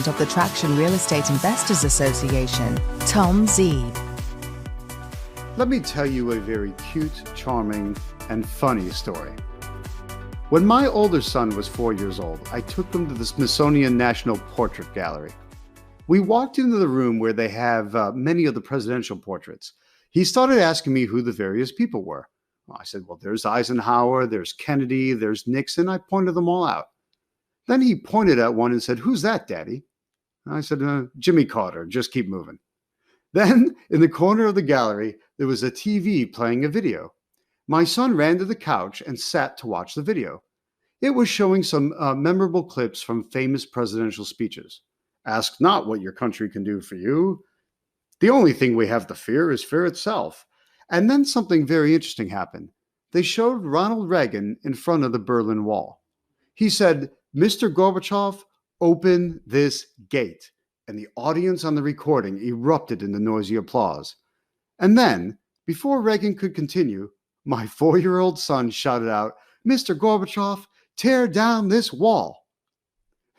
of the Traction Real Estate Investors Association, Tom Zeeb. Let me tell you a very cute, charming, and funny story. When my older son was 4 years old, I took him to the Smithsonian National Portrait Gallery. We walked into the room where they have many of the presidential portraits. He started asking me who the various people were. Well, I said, well, there's Eisenhower, there's Kennedy, there's Nixon. I pointed them all out. Then he pointed at one and said, "Who's that, Daddy?" I said, "Jimmy Carter, just keep moving." Then, in the corner of the gallery, there was a TV playing a video. My son ran to the couch and sat to watch the video. It was showing some memorable clips from famous presidential speeches. Ask not what your country can do for you. The only thing we have to fear is fear itself. And then something very interesting happened. They showed Ronald Reagan in front of the Berlin Wall. He said, "Mr. Gorbachev, open this gate." And the audience on the recording erupted into noisy applause. And then, before Reagan could continue, my 4-year-old son shouted out, "Mr. Gorbachev, tear down this wall."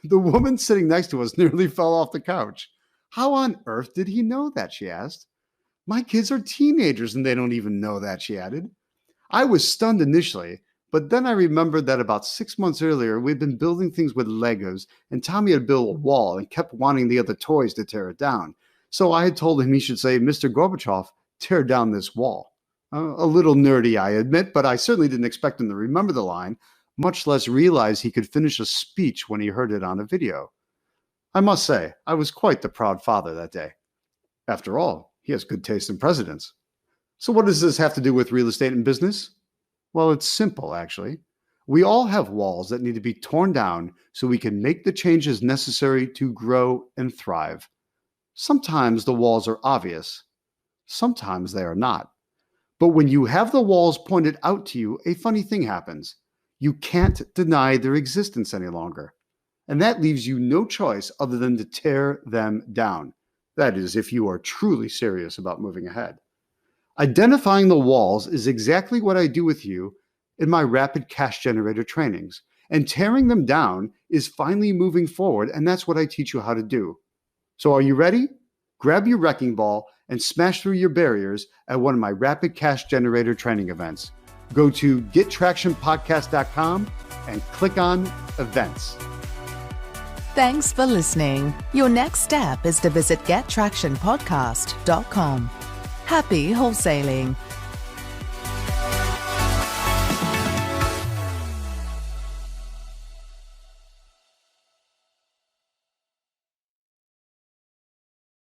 The woman sitting next to us nearly fell off the couch. "How on earth did he know that?" she asked. "My kids are teenagers and they don't even know that," she added. I was stunned initially, but then I remembered that about 6 months earlier, we'd been building things with Legos, and Tommy had built a wall and kept wanting the other toys to tear it down. So I had told him he should say, "Mr. Gorbachev, tear down this wall." A little nerdy, I admit, but I certainly didn't expect him to remember the line, much less realize he could finish a speech when he heard it on a video. I must say, I was quite the proud father that day. After all, he has good taste in presidents. So what does this have to do with real estate and business? Well, it's simple, actually. We all have walls that need to be torn down so we can make the changes necessary to grow and thrive. Sometimes the walls are obvious. Sometimes they are not. But when you have the walls pointed out to you, a funny thing happens. You can't deny their existence any longer. And that leaves you no choice other than to tear them down. That is, if you are truly serious about moving ahead. Identifying the walls is exactly what I do with you in my rapid cash generator trainings. And tearing them down is finally moving forward, and that's what I teach you how to do. So are you ready? Grab your wrecking ball and smash through your barriers at one of my rapid cash generator training events. Go to gettractionpodcast.com and click on events. Thanks for listening. Your next step is to visit gettractionpodcast.com. Happy wholesaling.